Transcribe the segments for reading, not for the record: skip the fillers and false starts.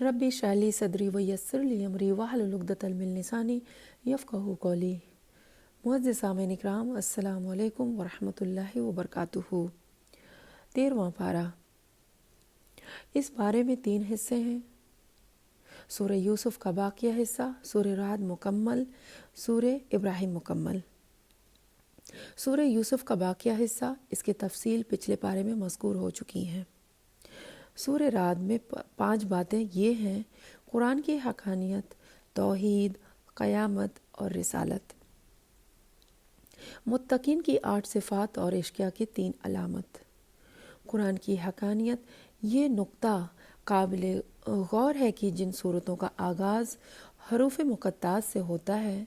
ربی اشرح لی صدری ویسر لی امری واحلل عقدۃ من لسانی یفقہوا قولی۔ معزز سامعین اکرام، السلام علیکم ورحمۃ اللہ وبرکاتہ۔ 13واں پارہ۔ اس پارے میں 3 حصے ہیں: سورہ یوسف کا باقیہ حصہ، سورہ رعد مکمل، سورہ ابراہیم مکمل۔ سورہ یوسف کا باقیہ حصہ، اس کی تفصیل پچھلے پارے میں مذکور ہو چکی ہیں۔ سورہ رعد میں 5 باتیں یہ ہیں: قرآن کی حقانیت، توحید، قیامت اور رسالت۔ متقین کی 8 صفات اور اشقیاء کی 3 علامت۔ قرآن کی حقانیت، یہ نقطہ قابل غور ہے کہ جن صورتوں کا آغاز حروف مقطعات سے ہوتا ہے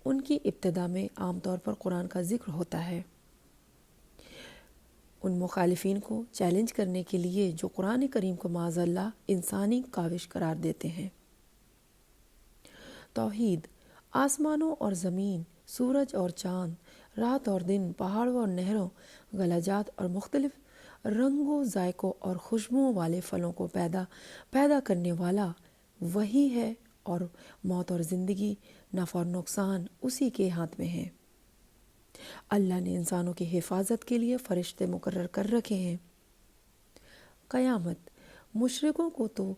ان کی ابتدا میں عام طور پر قرآن کا ذکر ہوتا ہے۔ ان مخالفین کو چیلنج کرنے کے لیے جو قرآن کریم کو معاذ اللہ انسانی کاوش قرار دیتے ہیں۔ توحید، آسمانوں اور زمین، سورج اور چاند، رات اور دن، پہاڑوں اور نہروں، غلجات اور مختلف رنگوں، ذائقوں اور خوشبوؤں والے پھلوں کو پیدا کرنے والا وہی ہے، اور موت اور زندگی، نفع اور نقصان اسی کے ہاتھ میں ہے۔ اللہ نے انسانوں کی حفاظت کے لیے فرشتے مقرر کر رکھے ہیں۔ قیامت، مشرکوں کو تو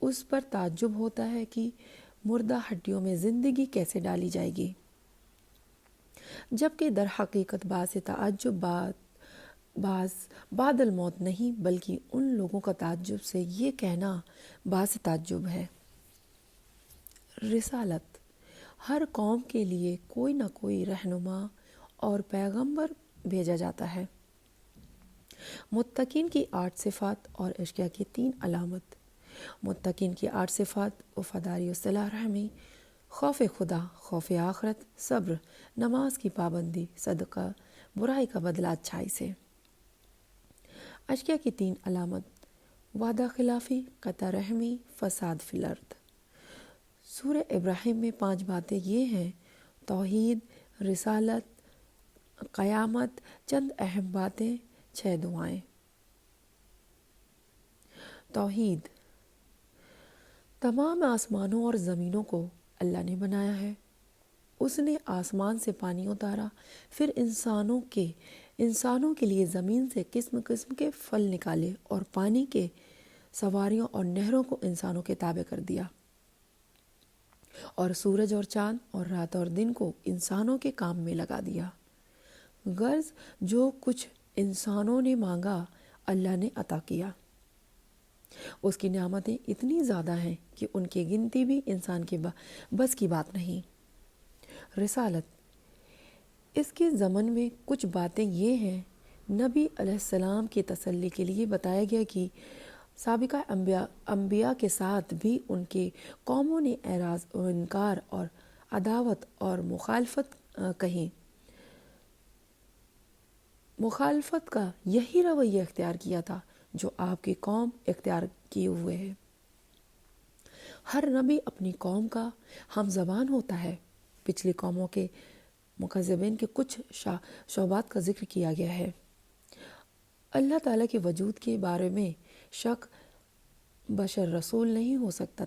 اس پر تعجب ہوتا ہے کہ مردہ ہڈیوں میں زندگی کیسے ڈالی جائے گی، جبکہ در حقیقت باعث تعجب بعد الموت نہیں بلکہ ان لوگوں کا تعجب سے یہ کہنا باعث تعجب ہے۔ رسالت، ہر قوم کے لیے کوئی نہ کوئی رہنما اور پیغمبر بھیجا جاتا ہے۔ متقین کی 8 صفات اور اشقیاء کی 3 علامت۔ متقین کی 8 صفات: وفاداری و صلہ رحمی، خوف خدا، خوف آخرت، صبر، نماز کی پابندی، صدقہ، برائی کا بدلہ اچھائی سے۔ اشقیاء کی 3 علامت: وعدہ خلافی، قطع رحمی، فساد فی الارض۔ سورہ ابراہیم میں 5 باتیں یہ ہیں: توحید، رسالت، قیامت، چند اہم باتیں، 6 دعائیں۔ توحید، تمام آسمانوں اور زمینوں کو اللہ نے بنایا ہے۔ اس نے آسمان سے پانی اتارا، پھر انسانوں کے لیے زمین سے قسم قسم کے پھل نکالے اور پانی کے سواریوں اور نہروں کو انسانوں کے تابع کر دیا، اور سورج اور چاند اور رات اور دن کو انسانوں کے کام میں لگا دیا۔ غرض جو کچھ انسانوں نے مانگا اللہ نے عطا کیا۔ اس کی نعمتیں اتنی زیادہ ہیں کہ ان کی گنتی بھی انسان کے بس کی بات نہیں۔ رسالت، اس کے ضمن میں کچھ باتیں یہ ہیں: نبی علیہ السلام کی تسلی کے لیے بتایا گیا کہ سابقہ انبیاء کے ساتھ بھی ان کے قوموں نے اعراض و انکار اور عداوت اور مخالفت کا یہی رویہ اختیار کیا تھا جو آپ کی قوم اختیار کیے ہوئے ہے۔ ہر نبی اپنی قوم کا ہم زبان ہوتا ہے۔ پچھلی قوموں کے مکذبین کے کچھ شعبات کا ذکر کیا گیا ہے۔ اللہ تعالیٰ کے وجود کے بارے میں شک بشر رسول نہیں ہو سکتا،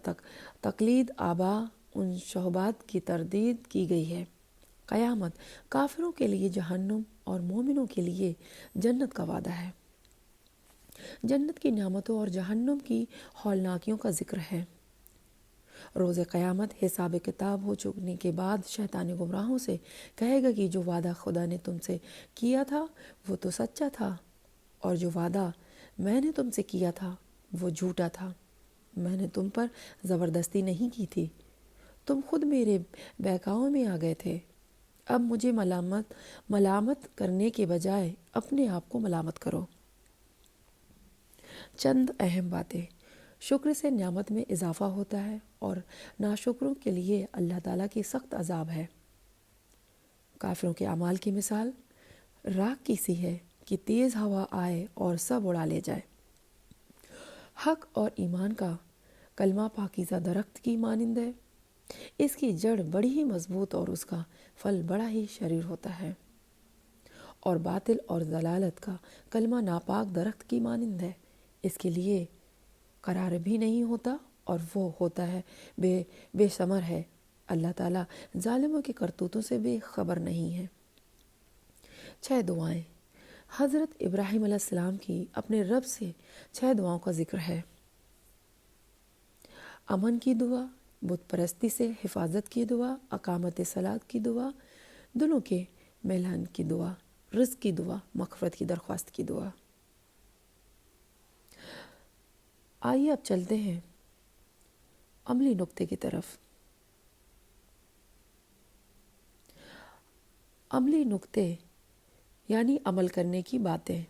تقلید آبا ان شعبات کی تردید کی گئی ہے۔ قیامت، کافروں کے لیے جہنم اور مومنوں کے لیے جنت کا وعدہ ہے۔ جنت کی نعمتوں اور جہنم کی ہولناکیوں کا ذکر ہے۔ روز قیامت حساب کتاب ہو چکنے کے بعد شیطان گمراہوں سے کہے گا کہ جو وعدہ خدا نے تم سے کیا تھا وہ تو سچا تھا، اور جو وعدہ میں نے تم سے کیا تھا وہ جھوٹا تھا۔ میں نے تم پر زبردستی نہیں کی تھی، تم خود میرے بہکاوے میں آ گئے تھے۔ اب مجھے ملامت کرنے کے بجائے اپنے آپ کو ملامت کرو۔ چند اہم باتیں: شکر سے نعمت میں اضافہ ہوتا ہے اور ناشکروں کے لیے اللہ تعالیٰ کی سخت عذاب ہے۔ کافروں کے اعمال کی مثال راکھ کی سی ہے کہ تیز ہوا آئے اور سب اڑا لے جائے۔ حق اور ایمان کا کلمہ پاکیزہ درخت کی مانند ہے، اس کی جڑ بڑی ہی مضبوط اور اس کا پھل بڑا ہی شریر ہوتا ہے۔ اور باطل اور ضلالت کا کلمہ ناپاک درخت کی مانند ہے، اس کے لیے قرار بھی نہیں ہوتا اور وہ ہوتا ہے بے ثمر ہے۔ اللہ تعالیٰ ظالموں کی کرتوتوں سے بے خبر نہیں ہے۔ 6 دعائیں۔ حضرت ابراہیم علیہ السلام کی اپنے رب سے 6 دعاؤں کا ذکر ہے۔ امن کی دعا، بت پرستی سے حفاظت کی دعا، اقامت صلاۃ کی دعا، دلوں کے ملن کی دعا، رزق کی دعا، مغفرت کی درخواست کی دعا۔ آئیے اب چلتے ہیں عملی نقطے کی طرف۔ عملی نقطے یعنی عمل کرنے کی باتیں۔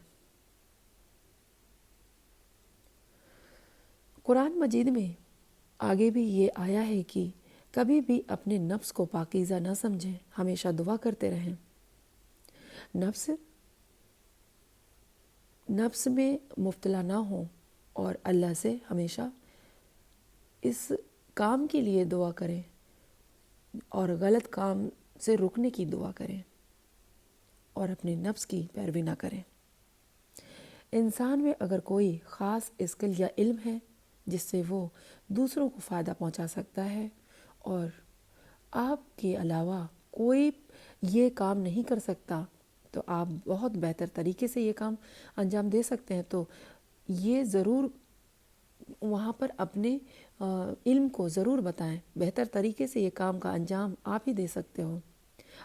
قرآن مجید میں آگے بھی یہ آیا ہے کہ کبھی بھی اپنے نفس کو پاکیزہ نہ سمجھیں، ہمیشہ دعا کرتے رہیں۔ نفس میں مبتلا نہ ہوں اور اللہ سے ہمیشہ اس کام کے لیے دعا کریں اور غلط کام سے رکنے کی دعا کریں اور اپنے نفس کی پیروی نہ کریں۔ انسان میں اگر کوئی خاص اسکل یا علم ہے جس سے وہ دوسروں کو فائدہ پہنچا سکتا ہے اور آپ کے علاوہ کوئی یہ کام نہیں کر سکتا، تو آپ بہت بہتر طریقے سے یہ کام انجام دے سکتے ہیں، تو یہ ضرور وہاں پر اپنے علم کو ضرور بتائیں۔ بہتر طریقے سے یہ کام کا انجام آپ ہی دے سکتے ہو،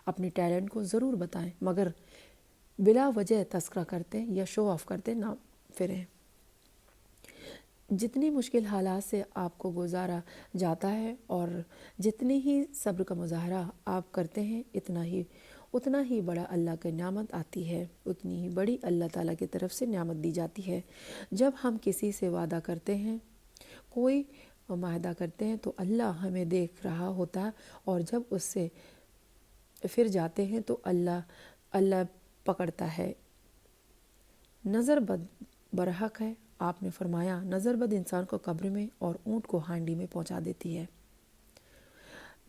اپنے ٹیلنٹ کو ضرور بتائیں، مگر بلا وجہ تذکرہ کرتے یا شو آف کرتے نہ پھریں۔ جتنی مشکل حالات سے آپ کو گزارا جاتا ہے اور جتنی ہی صبر کا مظاہرہ آپ کرتے ہیں، اتنا ہی بڑا اللہ کی نعمت آتی ہے، اتنی ہی بڑی اللہ تعالیٰ کی طرف سے نعمت دی جاتی ہے۔ جب ہم کسی سے وعدہ کرتے ہیں، کوئی معاہدہ کرتے ہیں، تو اللہ ہمیں دیکھ رہا ہوتا ہے، اور جب اس سے پھر جاتے ہیں تو اللہ پکڑتا ہے۔ نظر بد برحق ہے، آپ نے فرمایا نظر بد انسان کو قبر میں اور اونٹ کو ہانڈی میں پہنچا دیتی ہے۔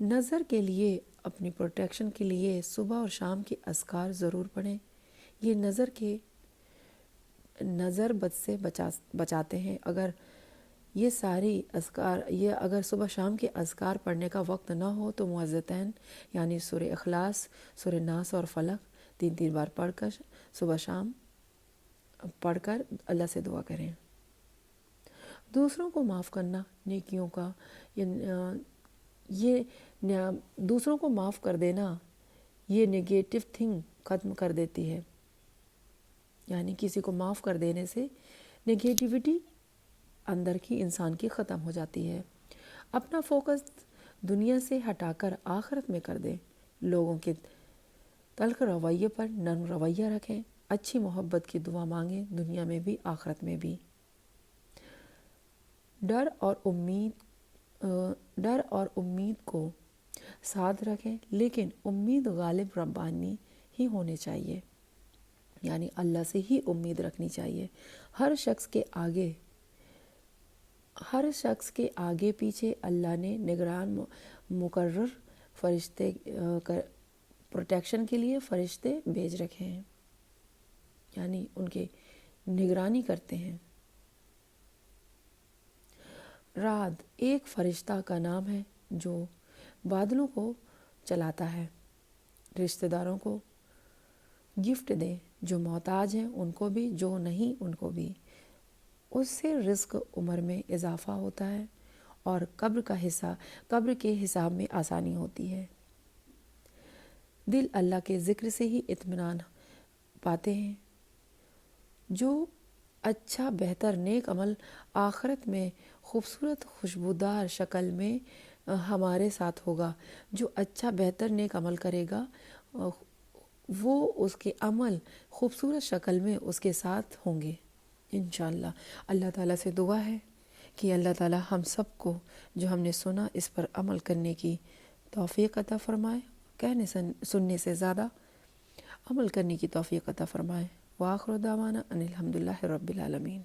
نظر کے لیے، اپنی پروٹیکشن کے لیے صبح اور شام کے اذکار ضرور پڑھیں۔ یہ نظر بد سے بچاتے ہیں۔ اگر یہ ساری اذکار، اگر صبح شام کے اذکار پڑھنے کا وقت نہ ہو تو معوذتین یعنی سورہ اخلاص، سورہ ناس اور فلق 3 بار پڑھ کر صبح شام پڑھ کر اللہ سے دعا کریں۔ دوسروں کو معاف کرنا نیکیوں کا، دوسروں کو معاف کر دینا یہ نیگیٹو تھنگ ختم کر دیتی ہے، یعنی کسی کو معاف کر دینے سے نیگیٹیوٹی اندر کی انسان کی ختم ہو جاتی ہے۔ اپنا فوکس دنیا سے ہٹا کر آخرت میں کر دیں۔ لوگوں کے تلخ رویے پر نرم رویہ رکھیں، اچھی محبت کی دعا مانگیں، دنیا میں بھی آخرت میں بھی۔ ڈر اور امید کو ساتھ رکھیں، لیکن امید غالب ربانی ہی ہونے چاہیے، یعنی اللہ سے ہی امید رکھنی چاہیے۔ ہر شخص کے آگے پیچھے اللہ نے نگران مقرر فرشتے پروٹیکشن کے لیے فرشتے بھیج رکھے ہیں، یعنی ان کے نگرانی کرتے ہیں۔ رعد ایک فرشتہ کا نام ہے جو بادلوں کو چلاتا ہے۔ رشتہ داروں کو گفٹ دیں، جو محتاج ہیں ان کو بھی، جو نہیں ان کو بھی۔ اس سے رزق عمر میں اضافہ ہوتا ہے اور قبر کے حساب میں آسانی ہوتی ہے۔ دل اللہ کے ذکر سے ہی اطمینان پاتے ہیں۔ جو اچھا بہتر نیک عمل آخرت میں خوبصورت خوشبودار شکل میں ہمارے ساتھ ہوگا، جو اچھا بہتر نیک عمل کرے گا وہ اس کے عمل خوبصورت شکل میں اس کے ساتھ ہوں گے انشاءاللہ۔ اللہ تعالیٰ سے دعا ہے کہ اللہ تعالیٰ ہم سب کو جو ہم نے سنا اس پر عمل کرنے کی توفیق عطا فرمائے، کہنے سننے سے زیادہ عمل کرنے کی توفیق عطا فرمائے۔ وآخر دعوانا ان الحمدللہ رب العالمین۔